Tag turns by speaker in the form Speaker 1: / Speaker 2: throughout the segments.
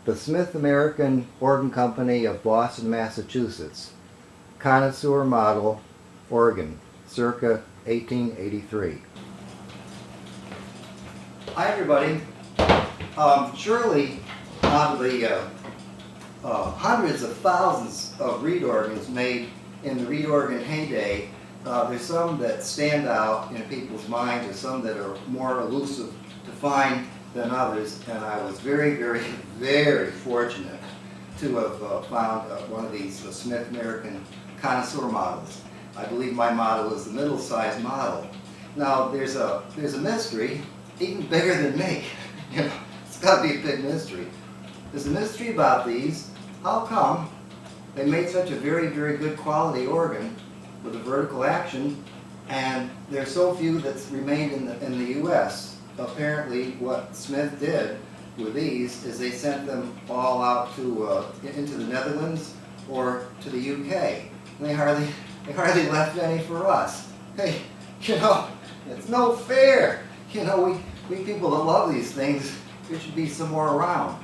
Speaker 1: the Smith American Organ Company of Boston, Massachusetts. Connoisseur model organ, circa 1883. Hi everybody. Surely out of the hundreds of thousands of reed organs made in the reed organ heyday, there's some that stand out in people's minds, there's some that are more elusive to find than others, and I was very, very, very fortunate to have found one of these Smith American Connoisseur models. I believe my model is the middle-sized model. Now there's a mystery, even bigger than me. You know, it's got to be a big mystery. There's a mystery about these. How come they made such a very, very good quality organ with a vertical action, and there's so few that's remained in the U.S. Apparently, what Smith did with these is they sent them all out to into the Netherlands or to the UK. And they hardly left any for us. Hey, you know, it's no fair. You know, we people that love these things, there should be some more around.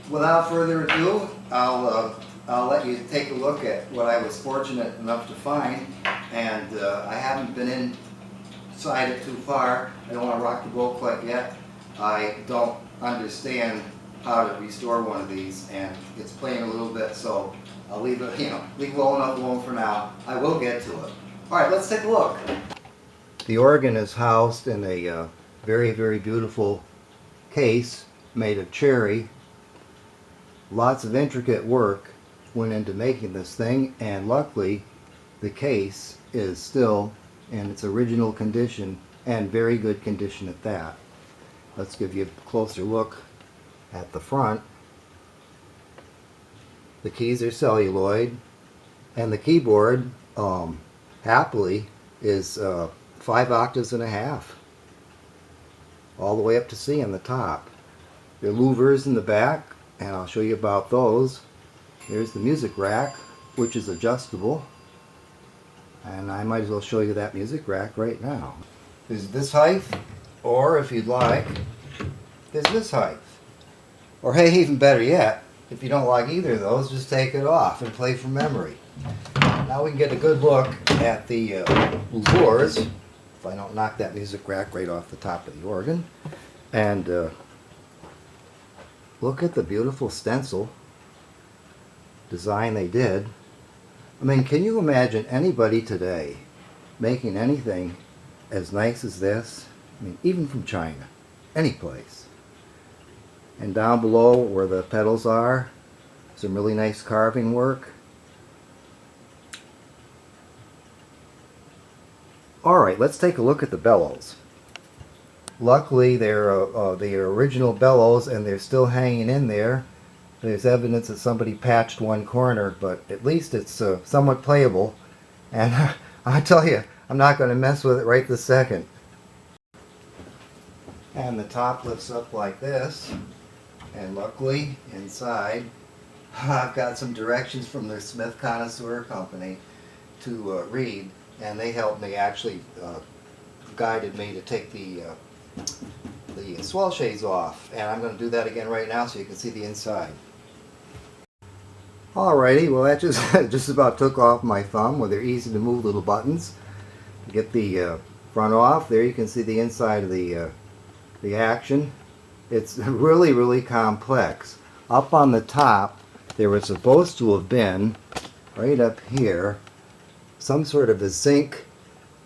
Speaker 1: Without further ado, I'll let you take a look at what I was fortunate enough to find, and I haven't been inside it too far. I don't want to rock the boat quite yet. I don't understand how to restore one of these, and it's playing a little bit, so I'll leave it, leave it well enough alone for now. I will get to it. All right, let's take a look. The organ is housed in a very, very beautiful case made of cherry. Lots of intricate work went into making this thing, and luckily the case is still in its original condition, and very good condition at that. Let's give you a closer look at the front. The keys are celluloid, and the keyboard happily is 5 octaves and a half, all the way up to C on the top. There are louvers in the back, and I'll show you about those. There's the music rack, which is adjustable, and I might as well show you that music rack right now. There's this height, or if you'd like, there's this height. Or hey, even better yet, if you don't like either of those, just take it off and play from memory. Now we can get a good look at the louvers, if I don't knock that music rack right off the top of the organ. And look at the beautiful stencil design they did. I mean, can you imagine anybody today making anything as nice as this? I mean, even from China, any place. And down below where the pedals are, some really nice carving work. Alright, let's take a look at the bellows. Luckily they're the original bellows, and they're still hanging in there. There's evidence that somebody patched one corner, but at least it's somewhat playable. And I tell you, I'm not going to mess with it right this second. And the top lifts up like this, and luckily inside I've got some directions from the Smith Connoisseur Company to read, and they helped me, actually guided me to take the swell shades off, and I'm going to do that again right now so you can see the inside. Alrighty, well that just about took off my thumb with their easy to move little buttons. Get the front off. There you can see the inside of the action. It's really, really complex. Up on the top there was supposed to have been, right up here, some sort of a zinc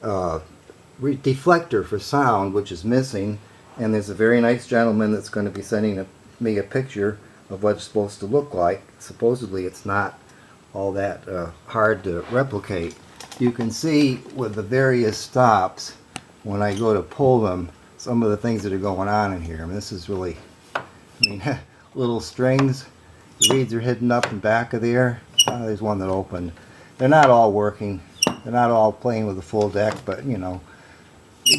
Speaker 1: deflector for sound, which is missing, and there's a very nice gentleman that's going to be sending me a picture of what it's supposed to look like. Supposedly it's not all that hard to replicate. You can see with the various stops, when I go to pull them, some of the things that are going on in here. I mean, this is really, little strings. The reeds are hidden up in back of there. There's one that opened. They're not all working. They're not all playing with a full deck, but you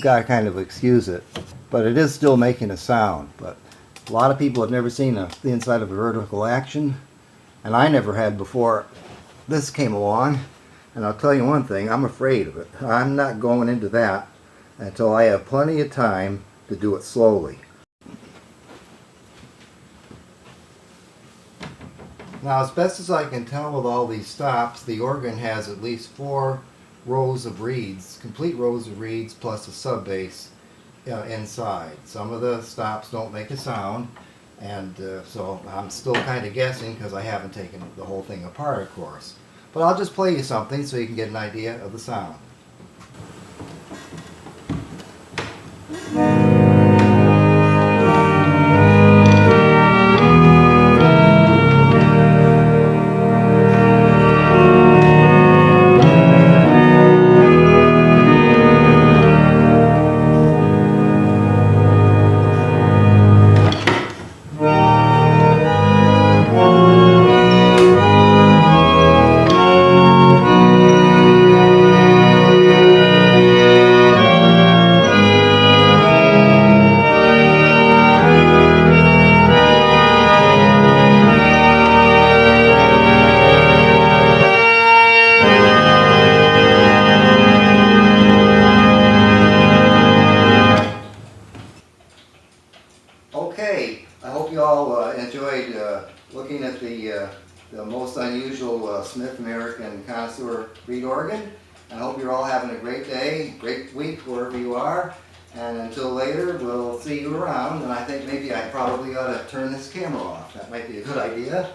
Speaker 1: gotta kind of excuse it. But it is still making a sound. But a lot of people have never seen the inside of a vertical action, and I never had before this came along. And I'll tell you one thing, I'm afraid of it. I'm not going into that until I have plenty of time to do it slowly. Now, as best as I can tell with all these stops, the organ has at least 4 rows of reeds, complete rows of reeds plus a sub bass inside. Some of the stops don't make a sound, and so I'm still kind of guessing because I haven't taken the whole thing apart, of course. But I'll just play you something so you can get an idea of the sound. Okay, I hope you all enjoyed looking at the most unusual Smith American Connoisseur reed organ. I hope you're all having a great day, great week wherever you are. And until later, we'll see you around. And I think maybe I probably ought to turn this camera off. That might be a good idea.